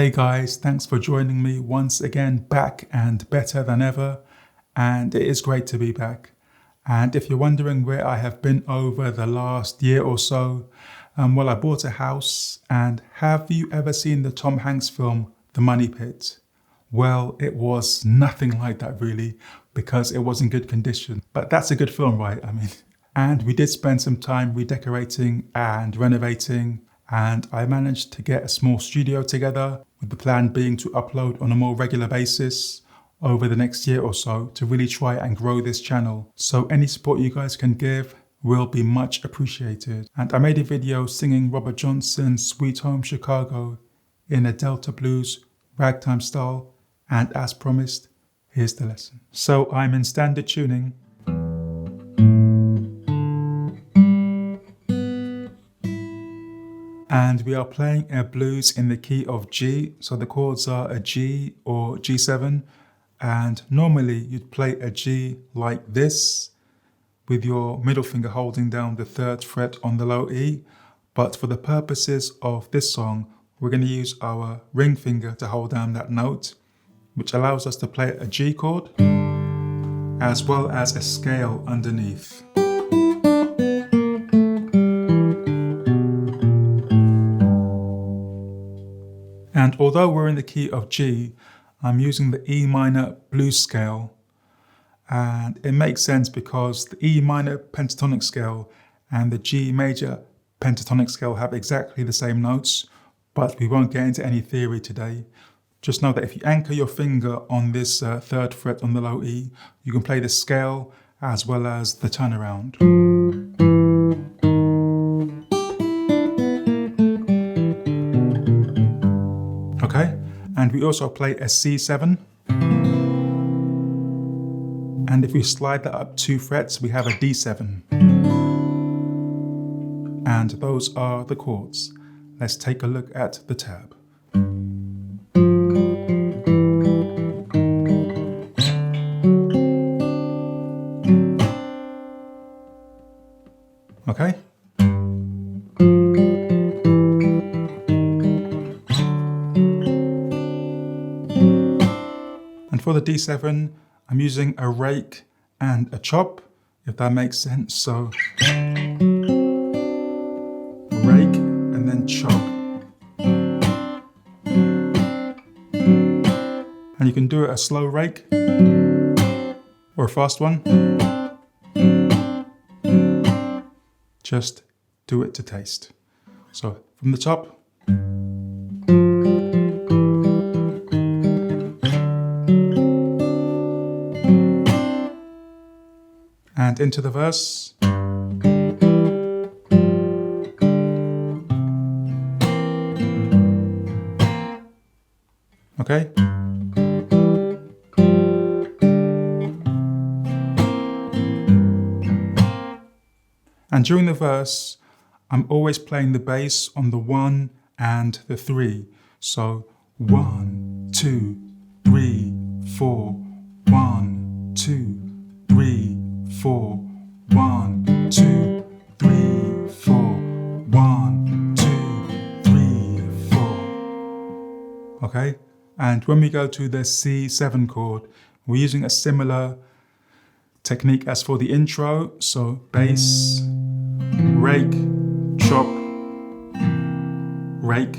Hey guys, thanks for joining me once again, back and better than ever, and it is great to be back. And if you're wondering where I have been over the last year or so, well, I bought a house, and have you ever seen the Tom Hanks film, The Money Pit? Well, it was nothing like that really, because it was in good condition. But that's a good film, right? And we did spend some time redecorating and renovating, and I managed to get a small studio together, with the plan being to upload on a more regular basis over the next year or so to really try and grow this channel. So any support you guys can give will be much appreciated. And I made a video singing Robert Johnson's Sweet Home Chicago in a Delta Blues ragtime style, and as promised, here's the lesson. So I'm in standard tuning. And we are playing a blues in the key of G, so the chords are a G or G7, and normally you'd play a G like this, with your middle finger holding down the 3rd fret on the low E, but for the purposes of this song, we're going to use our ring finger to hold down that note, which allows us to play a G chord, as well as a scale underneath. And although we're in the key of G, I'm using the E minor blues scale, and it makes sense because the E minor pentatonic scale and the G major pentatonic scale have exactly the same notes, but we won't get into any theory today. Just know that if you anchor your finger on this 3rd fret on the low E, you can play the scale as well as the turnaround. Okay, and we also play a C7. And if we slide that up 2 frets, we have a D7. And those are the chords. Let's take a look at the tab. Okay? And for the D7, I'm using a rake and a chop, if that makes sense. So rake and then chop. And you can do it a slow rake or a fast one. Just do it to taste. So from the top. And into the verse. Okay? And during the verse, I'm always playing the bass on the 1 and the 3. So 1, 2, 3, 4, 1, 2, 3, 4, 1, 2, 3, 4, 1, 2, 3, 4. Okay? And when we go to the C7 chord, we're using a similar technique as for the intro. So bass, rake, chop, rake.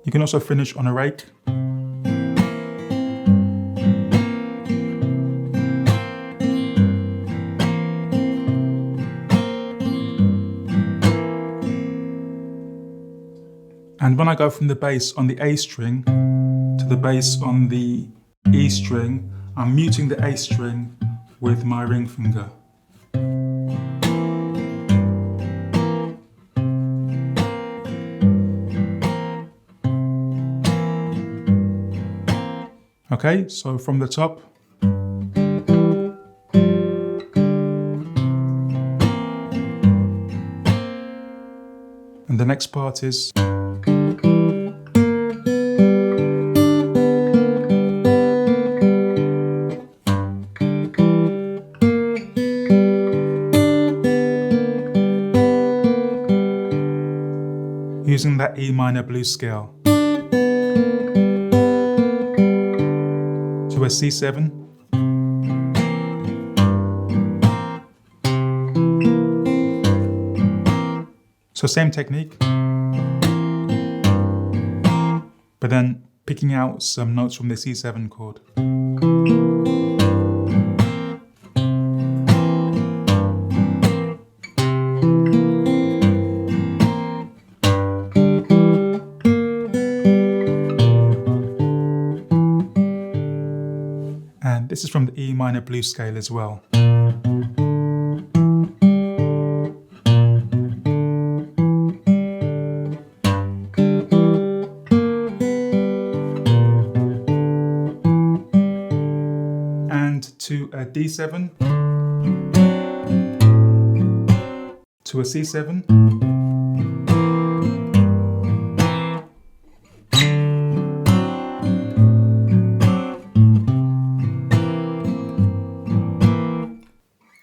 You can also finish on a rake. And when I go from the bass on the A string to the bass on the E string, I'm muting the A string with my ring finger. Okay, so from the top. And the next part is. using that E minor blues scale to a C7, so same technique, but then picking out some notes from the C7 chord. And this is from the E minor blues scale as well. And to a D7, to a C7,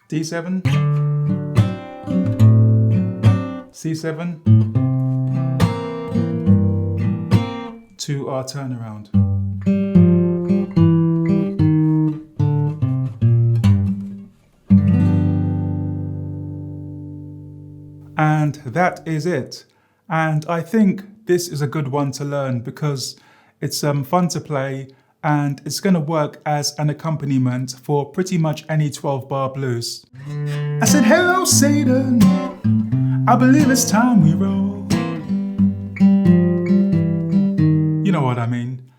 D7, C7, to our turnaround. And that is it. And I think this is a good one to learn because it's fun to play and it's going to work as an accompaniment for pretty much any 12-bar blues. I said, hello Satan, I believe it's time we roll. You know what I mean.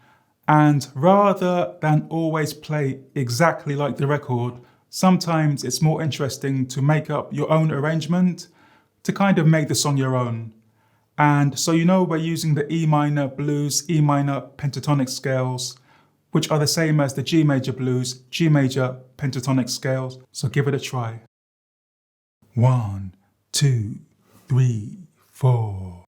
And rather than always play exactly like the record, sometimes it's more interesting to make up your own arrangement to kind of make the song your own. And so you know we're using the E minor blues, E minor pentatonic scales, which are the same as the G major blues, G major pentatonic scales. So give it a try. 1, 2, 3, 4.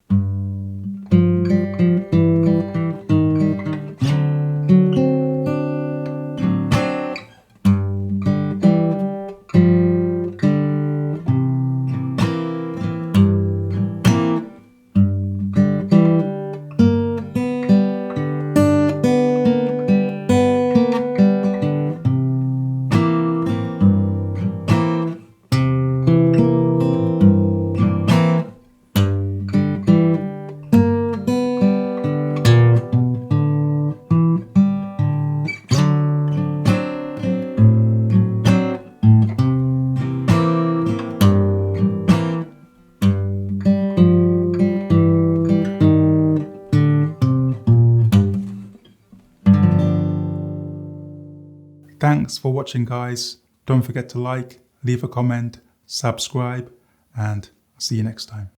Thanks for watching, guys. Don't forget to like, leave a comment, subscribe, and I'll see you next time.